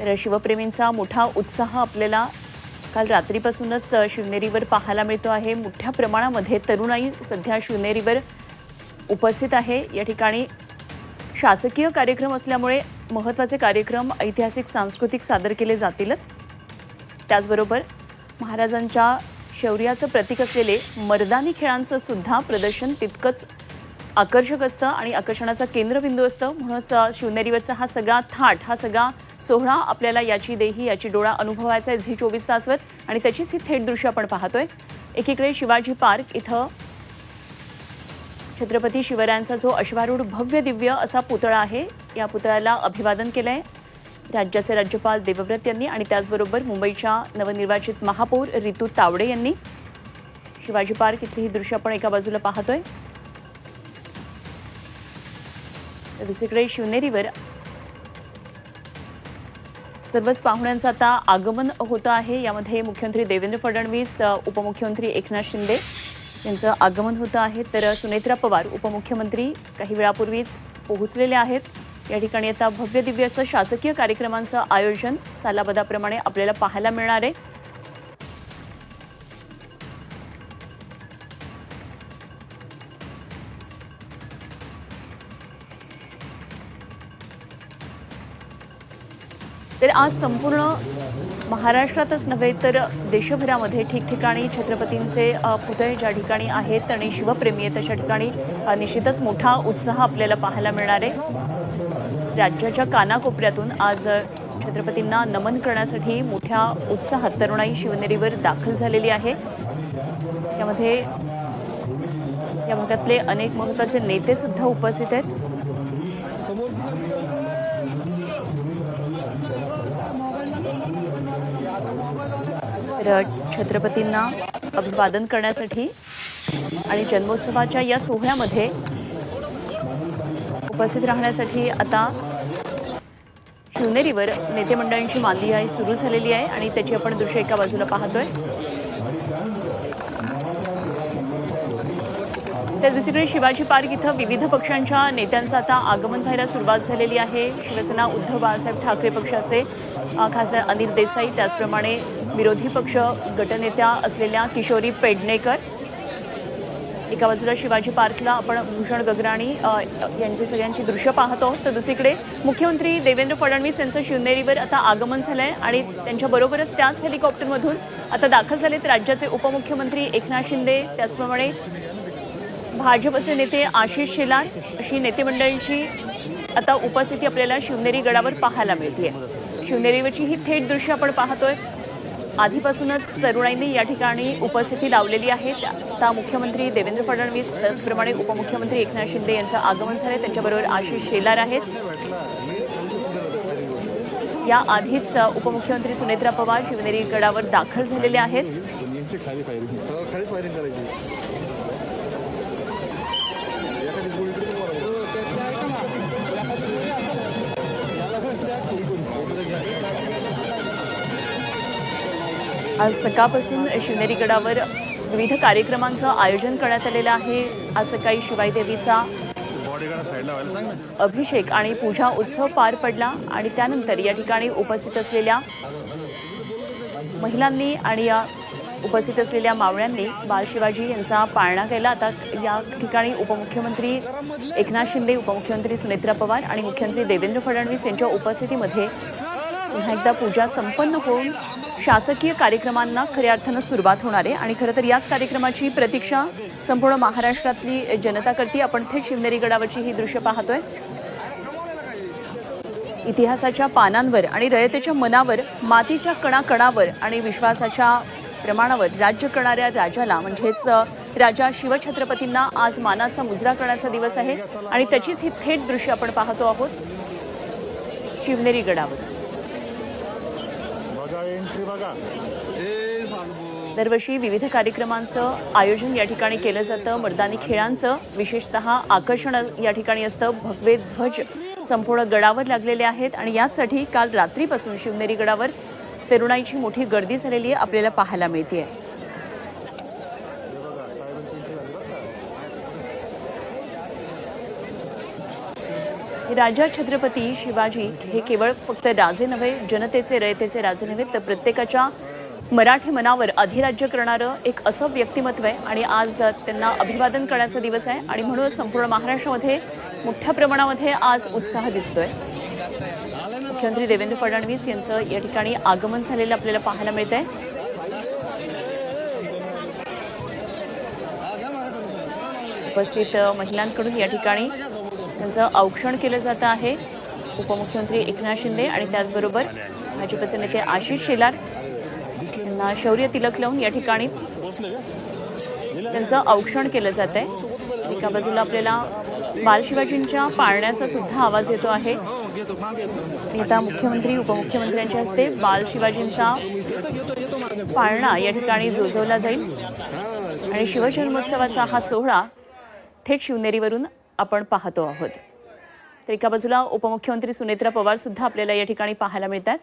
तर शिवप्रेमींचा मोठा उत्साह आपल्याला काल रात्रीपासूनच शिवनेरीवर पाहायला मिळतो आहे। मोठ्या प्रमाणामध्ये तरुणाई सध्या शिवनेरीवर उपस्थित आहे। या ठिकाणी शासकीय कार्यक्रम असल्यामुळे महत्त्वाचे कार्यक्रम ऐतिहासिक सांस्कृतिक सादर केले जातीलच। त्याचबरोबर महाराजांच्या शौर्याचं प्रतीक असलेले मर्दानी खेळांचं सुद्धा प्रदर्शन तितकंच आकर्षक असतं आणि आकर्षणाचा केंद्रबिंदू असतं। म्हणूनच शिवनेरीवरचा हा सगळा थाट, हा सगळा सोहळा आपल्याला याची देही याची डोळा अनुभवायचा आहे झी 24 तासवर आणि त्याचीच ही थेट दृश्य आपण पाहतोय। एकीकडे शिवाजी पार्क इथं छत्रपती शिवरायांचा जो अश्वारूढ भव्य दिव्य असा पुतळा आहे, या पुतळ्याला अभिवादन केलंय राज्याचे राज्यपाल देवव्रत यांनी आणि त्याचबरोबर मुंबईच्या नवनिर्वाचित महापौर रितू तावडे यांनी। शिवाजी पार्क इथली ही दृश्य आपण एका बाजूला पाहतोय। दुसरीकडे शिवनेरीवर सर्वच पाहुण्यांचं आता आगमन होतं आहे। यामध्ये मुख्यमंत्री देवेंद्र फडणवीस, उपमुख्यमंत्री एकनाथ शिंदे यांचं आगमन होतं आहे। तर सुनेत्रा पवार उपमुख्यमंत्री काही वेळापूर्वीच पोहोचलेले आहेत। या ठिकाणी आता भव्य दिव्य असं शासकीय कार्यक्रमांचं आयोजन सालाबदाप्रमाणे आपल्याला पाहायला मिळणार आहे। तर आज संपूर्ण महाराष्ट्रातच नव्हे तर देशभरामध्ये ठिकठिकाणी छत्रपतींचे पुतळे ज्या ठिकाणी आहेत आणि शिवप्रेमी आहेत तशा ठिकाणी निश्चितच मोठा उत्साह आपल्याला पाहायला मिळणार आहे। राज्याच्या कानाकोपऱ्यातून आज छत्रपतींना नमन करण्यासाठी मोठ्या उत्साहात तरुणाई शिवनेरीवर दाखल झालेली आहे। यामध्ये या भागातले अनेक महत्त्वाचे नेते सुद्धा उपस्थित आहेत। तर छत्रपतींना अभिवादन करण्यासाठी आणि जन्मोत्सवाच्या या सोहळ्यामध्ये उपस्थित राहण्यासाठी आता शिवनेरीवर नेते मंडळींची मांदियाळी सुरू झालेली आहे आणि त्याची आपण दृश्य एका बाजूला पाहतोय। तर दुसरीकडे शिवाजी पार्क इथं विविध पक्षांच्या नेत्यांचं आता आगमन व्हायला सुरुवात झालेली आहे। शिवसेना उद्धव बाळासाहेब ठाकरे पक्षाचे खासदार अनिल देसाई, त्याचप्रमाणे विरोधी पक्ष गटनेत्या असलेल्या किशोरी पेडणेकर। एका बाजूला शिवाजी पार्कला आपण भूषण गगराणी यांची सगळ्यांची दृश्य पाहतो, तर दुसरीकडे मुख्यमंत्री देवेंद्र फडणवीस यांचं शिवनेरीवर आता आगमन झालंय आणि त्यांच्याबरोबरच त्याच हेलिकॉप्टरमधून आता दाखल झालेत राज्याचे उपमुख्यमंत्री एकनाथ शिंदे, त्याचप्रमाणे भाजपचे नेते आशिष शेलार अशी नेते मंडळींची आता उपस्थिती आपल्याला शिवनेरी गडावर पाहायला मिळते। शिवनेरीवरची ही थेट दृश्य आपण पाहतोय। आधीपासूनच तरुणाईंनी या ठिकाणी उपस्थिती लावलेली आहे। आता मुख्यमंत्री देवेंद्र फडणवीस त्याचप्रमाणे उपमुख्यमंत्री एकनाथ शिंदे यांचं आगमन झाले, त्यांच्याबरोबर आशिष शेलार आहेत। या आधीच उपमुख्यमंत्री सुनेत्रा पवार शिवनेरी गडावर दाखल झालेले आहेत। आज सकाळपासून शिवनेरी गडावर विविध कार्यक्रमांचं आयोजन करण्यात आलेलं आहे। आज सकाळी शिवाई देवीचा अभिषेक आणि पूजा उत्सव पार पडला आणि त्यानंतर या ठिकाणी उपस्थित असलेल्या महिलांनी आणि या उपस्थित असलेल्या मावळ्यांनी बाल शिवाजी यांचा पाळणा केला। आता या ठिकाणी उपमुख्यमंत्री एकनाथ शिंदे, उपमुख्यमंत्री सुनेत्रा पवार आणि मुख्यमंत्री देवेंद्र फडणवीस यांच्या उपस्थितीमध्ये पुन्हा एकदा पूजा संपन्न होऊन शासकीय कार्यक्रमांना खऱ्या अर्थानं सुरुवात होणार आहे आणि खरं तर याच कार्यक्रमाची प्रतीक्षा संपूर्ण महाराष्ट्रातली जनता करते। आपण थेट शिवनेरी गडावरची ही दृश्य पाहतोय। इतिहासाच्या पानांवर आणि रयतेच्या मनावर, मातीच्या कणाकणावर आणि विश्वासाच्या प्रमाणावर राज्य करणाऱ्या राजाला म्हणजेच राजा शिवछत्रपतींना आज मानाचा मुजरा करण्याचा दिवस आहे आणि त्याचीच ही थेट दृश्य आपण पाहतो आहोत शिवनेरी गडावर। दरवर्षी विविध कार्यक्रमांचं आयोजन या ठिकाणी केलं जातं। मर्दानी खेळांचं विशेषतः आकर्षण या ठिकाणी असतं। भगवे ध्वज संपूर्ण गडावर लागलेले आहेत आणि यासाठी काल रात्रीपासून शिवनेरी गडावर तरुणाईची मोठी गर्दी झालेली आपल्याला पाहायला मिळते। राजा छत्रपती शिवाजी हे केवळ फक्त राजे नव्हे, जनतेचे रयतेचे राजे नव्हे, तर प्रत्येकाच्या मराठी मनावर अधिराज्य करणारं एक असं व्यक्तिमत्व आहे आणि आज त्यांना अभिवादन करण्याचा दिवस आहे आणि म्हणूनच संपूर्ण महाराष्ट्रामध्ये मोठ्या प्रमाणामध्ये आज उत्साह दिसतोय। मुख्यमंत्री देवेंद्र फडणवीस यांचं या ठिकाणी आगमन झालेलं आपल्याला पाहायला मिळत आहे। उपस्थित महिलांकडून या ठिकाणी त्यांचं औक्षण केलं जात आहे। उपमुख्यमंत्री एकनाथ शिंदे आणि त्याचबरोबर भाजपचे नेते आशिष शेलार यांना शौर्य तिलक लावून या ठिकाणी त्यांचं औक्षण केलं जात आहे। एका बाजूला आपल्याला बालशिवाजींच्या पाळण्याचा सुद्धा आवाज येतो आहे आणि आता मुख्यमंत्री उपमुख्यमंत्र्यांच्या हस्ते बालशिवाजींचा पाळणा या ठिकाणी जोजवला जाईल आणि शिवजन्मोत्सवाचा हा सोहळा थेट शिवनेरीवरून आपण पाहतो आहोत। तर एका बाजूला उपमुख्यमंत्री सुनेत्रा पवार सुद्धा आपल्याला या ठिकाणी पाहायला मिळतात।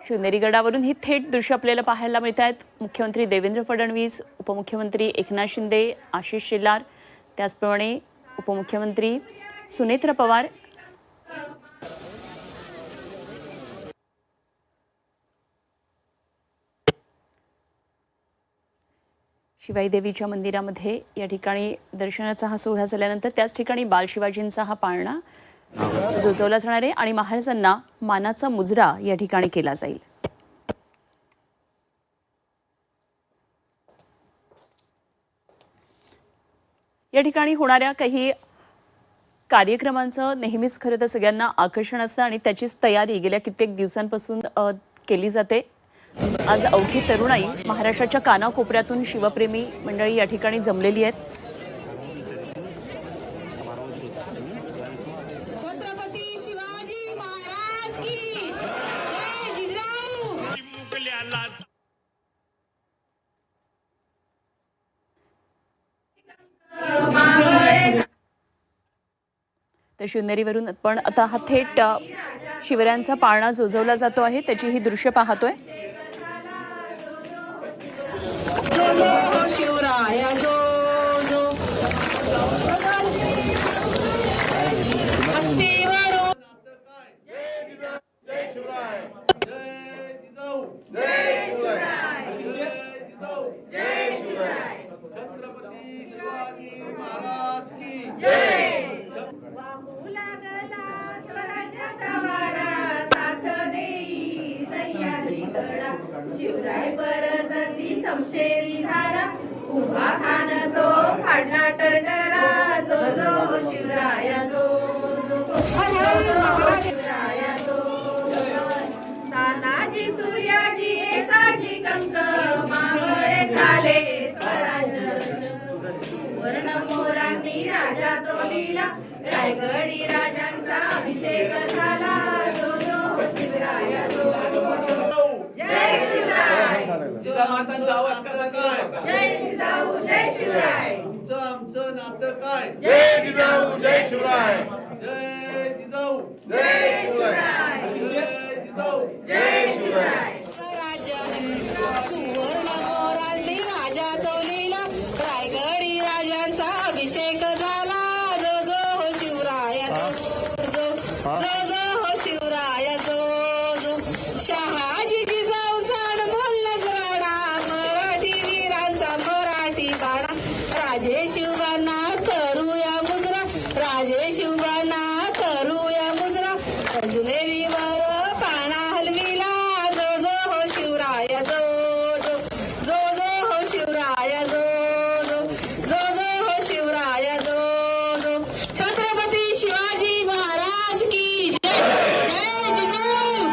शिवनेरी गडावरून ही थेट दृश्य आपल्याला पाहायला मिळत आहेत। मुख्यमंत्री देवेंद्र फडणवीस, उपमुख्यमंत्री एकनाथ शिंदे, आशिष शेलार, त्याचप्रमाणे उपमुख्यमंत्री सुनेत्रा पवार शिवाई देवीच्या मंदिरामध्ये या ठिकाणी दर्शनाचा हा सोहळा झाल्यानंतर त्याच ठिकाणी बालशिवाजींचा हा पाळणा जोजवला जाणार आहे आणि महाराजांना मानाचा मुजरा या ठिकाणी केला जाईल। या ठिकाणी होणाऱ्या काही कार्यक्रमांचं नेहमीच खरं तर सगळ्यांना आकर्षण असतं आणि त्याचीच तयारी गेल्या कित्येक दिवसांपासून केली जाते। आज अवघी तरुणाई महाराष्ट्राच्या कानाकोपऱ्यातून शिवप्रेमी मंडळी या ठिकाणी जमलेली आहेत। छत्रपती शिवाजी महाराज की जय जिजाऊ। तर शिवनेरीवरून पण आता हा थेट शिवरायांचा पाळणा जोजवला जातो आहे, त्याची ही दृश्य पाहतोय। जो जो हो शिवराया जो जो हत्तीवर छत्रपती शिवाजी महाराज की जय। वाहू लागला स्वराज्याचा वारा, साथ देई सह्याद्री कडा, शिवराय परजती समशेरी धारा, उभा खान तो फाडला टरटरा, जो जो शिवराया जो जो शिवराया जो तानाजी सूर्याजी येसाजी कंक, मावळे झाले स्वराज्य वर्ण मोरांनी राजा तो लिहिला, रायगडी राजांचा अभिषेक झाला, जो जो शिवराया जो जय शिवराय। जिजामातांचा आवाज कसा काय? जय जिजाऊ जय शिवराय। तुमचं आमचं नातं काय? जय जिजाऊ जय शिवराय। जय जिजाऊ जय शिवराय। जय जिजाऊ जय शिवराय। राज्य सुवर्ण मोरांनी राजा तो लिहिला, रायगडी राजांचा अभिषेक झाला, जो जो हो शिवराया जो जो जो जो हो शिवराया जो जो शहाजी जिजाऊचा अनमोल नजराणा, मराठी वीरांचा मराठी बाणा, राजे शिवबांना करूया मुजरा, राजे शिवबांना करूया मुजरा, जुनेरीवर पाळणा हलविला, जो जो हो शिवराया जो जो जो जो हो शिवराया जो जो जो जो हो शिवराया जो जो छत्रपती शिवाजी महाराज की जय। जय जिजाऊ।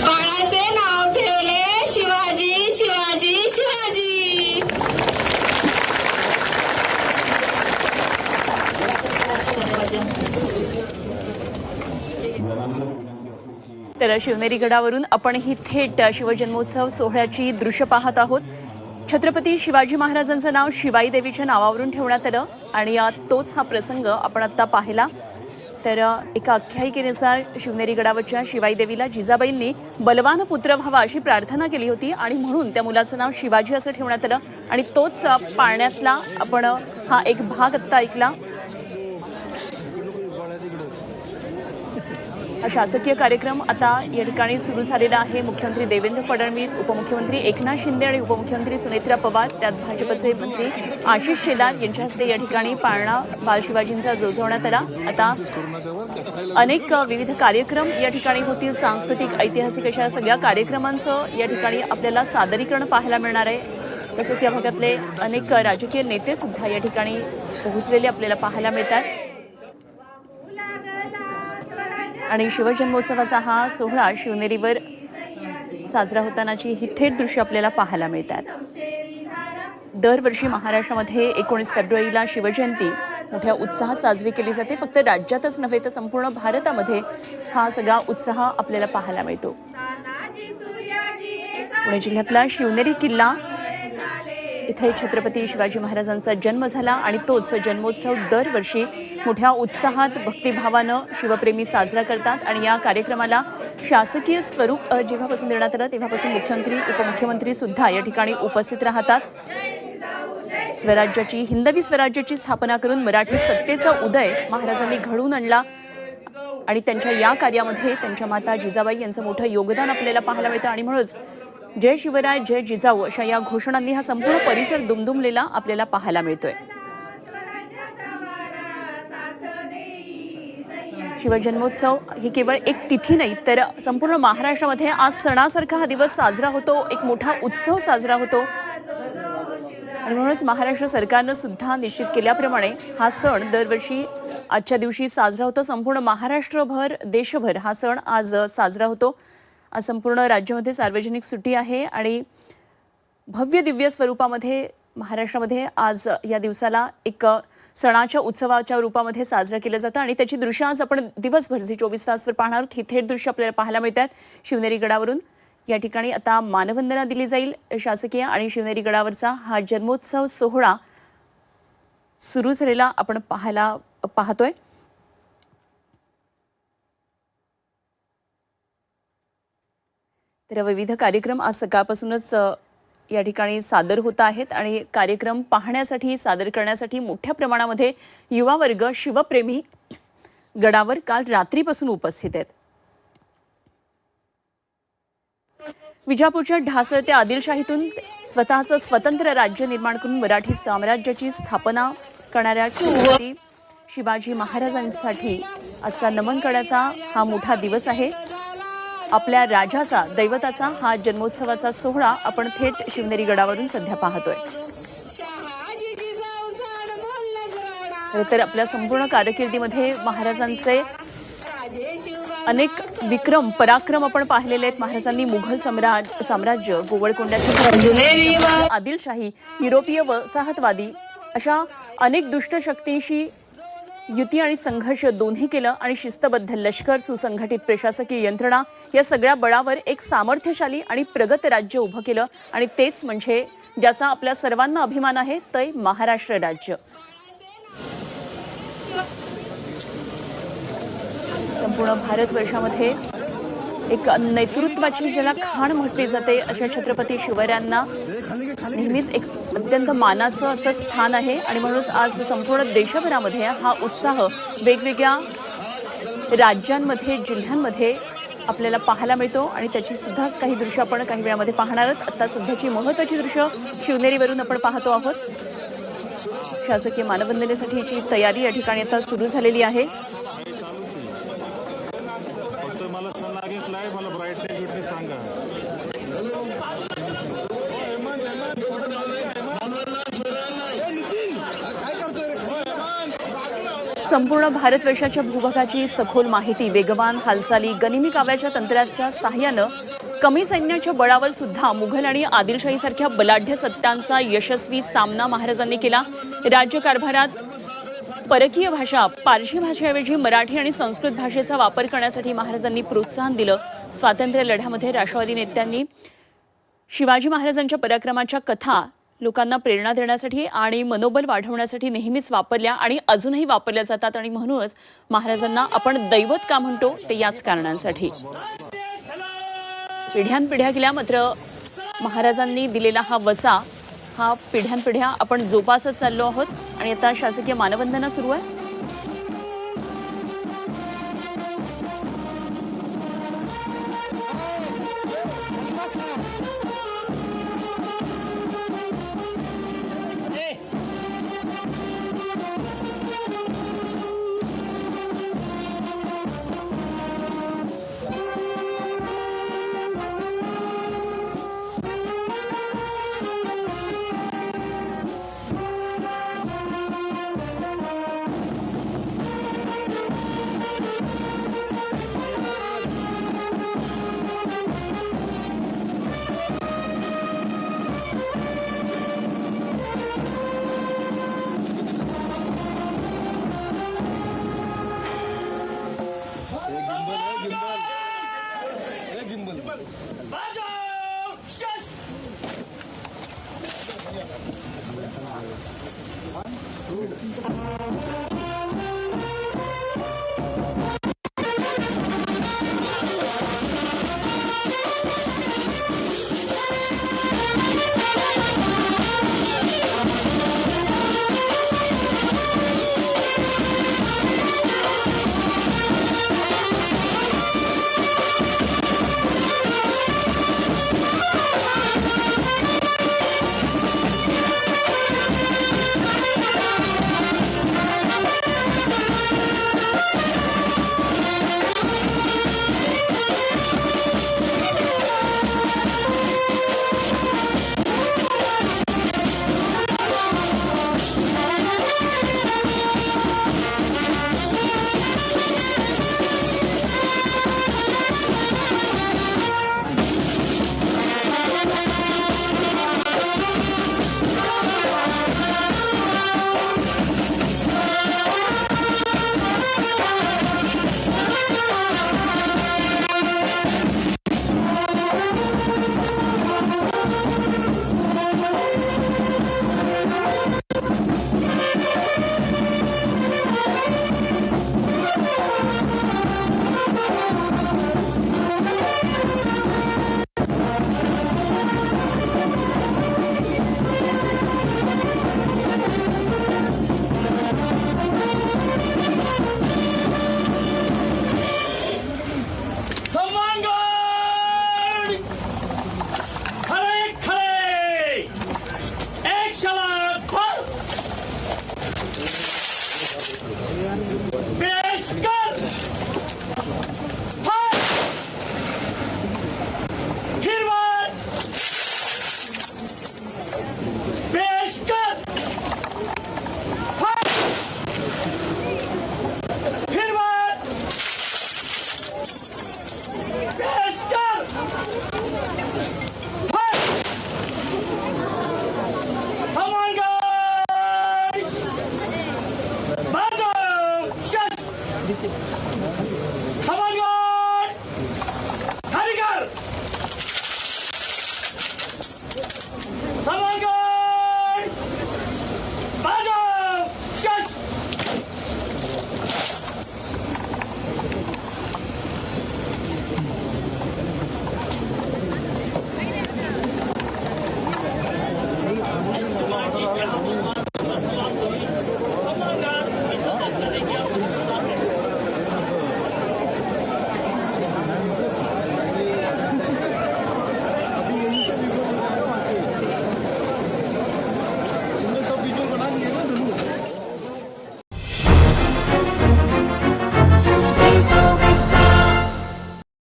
बाळाचे नाव ठेवले शिवाजी शिवाजी शिवाजी। तर शिवनेरी गडावरून आपण ही थेट शिवजन्मोत्सव सोहळ्याची दृश्य पाहत आहोत। छत्रपती शिवाजी महाराजांचं नाव शिवाई देवीच्या नावावरून ठेवण्यात आलं आणि तोच हा प्रसंग आपण आता पाहिला। तर एका आख्यायिकेनुसार शिवनेरी गडावरच्या शिवाई देवीला जिजाबाईंनी बलवान पुत्र व्हावा अशी प्रार्थना केली होती आणि म्हणून त्या मुलाचं नाव शिवाजी असं ठेवण्यात आलं आणि तोच पाळण्यातला आपण हा एक भाग आत्ता ऐकला। हा शासकीय कार्यक्रम आता या ठिकाणी सुरू झालेला आहे। मुख्यमंत्री देवेंद्र फडणवीस, उपमुख्यमंत्री एकनाथ शिंदे आणि उपमुख्यमंत्री सुनेत्रा पवार, त्यात भाजपचे मंत्री आशिष शेलार यांच्या हस्ते या ठिकाणी पाळणा बालशिवाजींचा जोजवण्यात आला। आता अनेक विविध कार्यक्रम या ठिकाणी होतील। सांस्कृतिक, ऐतिहासिक अशा सगळ्या कार्यक्रमांचं या ठिकाणी आपल्याला सादरीकरण पाहायला मिळणार आहे। तसेच या भागातले अनेक राजकीय नेते सुद्धा या ठिकाणी पोहोचलेले आपल्याला पाहायला मिळतात आणि शिवजन्मोत्सवाचा हा सोहळा शिवनेरीवर साजरा होतानाची ही थेट दृश्य आपल्याला पाहायला मिळतात। दरवर्षी महाराष्ट्रामध्ये 19 फेब्रुवारीला शिवजयंती मोठ्या उत्साहात साजरी केली जाते। फक्त राज्यातच नव्हे तर संपूर्ण भारतामध्ये हा सगळा उत्साह आपल्याला पाहायला मिळतो। पुणे जिल्ह्यातला शिवनेरी किल्ला इथे छत्रपती शिवाजी महाराजांचा जन्म झाला आणि तोच जन्मोत्सव दरवर्षी मोठ्या उत्साहात भक्तिभावानं शिवप्रेमी साजरा करतात आणि या कार्यक्रमाला शासकीय स्वरूप जेव्हापासून देण्यात आलं तेव्हापासून मुख्यमंत्री, उपमुख्यमंत्री सुद्धा या ठिकाणी उपस्थित राहतात। स्वराज्याची, हिंदवी स्वराज्याची स्थापना करून मराठी सत्तेचा उदय महाराजांनी घडवून आणला आणि त्यांच्या या कार्यामध्ये त्यांच्या माता जिजाबाई यांचं मोठं योगदान आपल्याला पाहायला मिळतं आणि म्हणूनच जय शिवराय, जय जिजाऊ अशा या घोषणांनी हा संपूर्ण परिसर दुमदुमलेला आपल्याला पाहायला मिळतोय। शिवजन्मोत्सव ही केवळ एक तिथी नाही तर संपूर्ण महाराष्ट्रामध्ये आज सणासारखा हा दिवस साजरा होतो, एक मोठा उत्सव साजरा होतो आणि म्हणूनच महाराष्ट्र सरकारनं सुद्धा निश्चित केल्याप्रमाणे हा सण दरवर्षी आजच्या दिवशी साजरा होतो। संपूर्ण महाराष्ट्रभर, देशभर हा सण आज साजरा होतो। आज संपूर्ण राज्यामध्ये सार्वजनिक सुट्टी आहे आणि भव्य दिव्य स्वरूपामध्ये महाराष्ट्रामध्ये आज या दिवसाला एक सणाच्या उत्सवाच्या रूपामध्ये साजरा केलं जातं आणि त्याची दृश्य आज आपण दिवसभर जे 24 तासवर पाहणार आहोत ही थेट दृश्य आपल्याला पाहायला मिळतात शिवनेरी गडावरून। या ठिकाणी आता मानवंदना दिली जाईल शासकीय आणि शिवनेरी गडावरचा हा जन्मोत्सव सोहळा सुरू झालेला आपण पाहतोय। तर विविध कार्यक्रम आज सकाळपासूनच या ठिकाणी सादर होत आहेत आणि कार्यक्रम पाहण्यासाठी, सादर करण्यासाठी मोठ्या प्रमाणामध्ये युवा वर्ग, शिवप्रेमी गडावर काल रात्रीपासून उपस्थित आहेत। विजापूरच्या ढासळत्या आदिलशाहीतून स्वतःचं स्वतंत्र राज्य निर्माण करून मराठी साम्राज्याची स्थापना करणाऱ्या छत्रपती शिवाजी महाराजांसाठी आजचा नमन करण्याचा हा मोठा दिवस आहे। आपल्या राजाचा, दैवताचा हा जन्मोत्सवाचा सोहळा आपण थेट शिवनेरी गडावरून सध्या पाहतोय। तर आपल्या संपूर्ण कारकिर्दीमध्ये महाराजांचे अनेक विक्रम, पराक्रम आपण पाहिलेले आहेत। महाराजांनी मुघल साम्राज्य, गोवळकोंड्याची आदिलशाही, युरोपीय वसाहतवादी अशा अनेक दुष्ट शक्तींशी युती आणि संघर्ष दोन्ही केलं आणि शिस्तबद्ध लष्कर, सुसंघटित प्रशासकीय यंत्रणा या सगळ्या बळावर एक सामर्थ्यशाली आणि प्रगत राज्य उभं केलं आणि तेच म्हणजे ज्याचा आपल्या सर्वांना अभिमान आहे ते महाराष्ट्र राज्य। संपूर्ण भारतवर्षामध्ये एक नेतृत्वाची ज्याला खाण म्हटली जाते अशा छत्रपती शिवरायांना नेहमीच एक अत्यंत मानाचं असं स्थान आहे आणि म्हणूनच आज संपूर्ण देशभरामध्ये हा उत्साह वेगवेगळ्या राज्यांमध्ये, जिल्ह्यांमध्ये आपल्याला पाहायला मिळतो आणि त्याची सुद्धा काही दृश्य आपण काही वेळामध्ये पाहणार आहोत। आता सध्याची महत्त्वाची दृश्य शिवनेरीवरून आपण पाहतो आहोत। शासकीय मानवंदनेसाठीची तयारी या ठिकाणी आता सुरू झालेली आहे। संपूर्ण भारतवर्षाच्या भूभागाची सखोल माहिती, वेगवान हालचाली, गनिमी काव्याच्या तंत्राच्या सहाय्यानं कमी सैन्याच्या बळावर सुद्धा मुघल आणि आदिलशाहीसारख्या बलाढ्य सत्तांचा यशस्वी सामना महाराजांनी केला। राज्यकारभारात परकीय भाषा, पारशी भाषेऐवजी मराठी आणि संस्कृत भाषेचा वापर करण्यासाठी महाराजांनी प्रोत्साहन दिलं। स्वातंत्र्य लढ्यामध्ये राष्ट्रवादी नेत्यांनी शिवाजी महाराजांच्या पराक्रमाच्या कथा लोकांना प्रेरणा देण्यासाठी आणि मनोबल वाढवण्यासाठी नेहमीच वापरल्या आणि अजूनही वापरल्या जातात आणि म्हणूनच महाराजांना आपण दैवत का म्हणतो ते याच कारणांसाठी. पिढ्यानपिढ्या गेल्या मात्र महाराजांनी दिलेला हा वसा हा पिढ्यानपिढ्या आपण जोपासत चाललो आहोत आणि आता शासकीय मानवंदना सुरू आहे. Gimbal.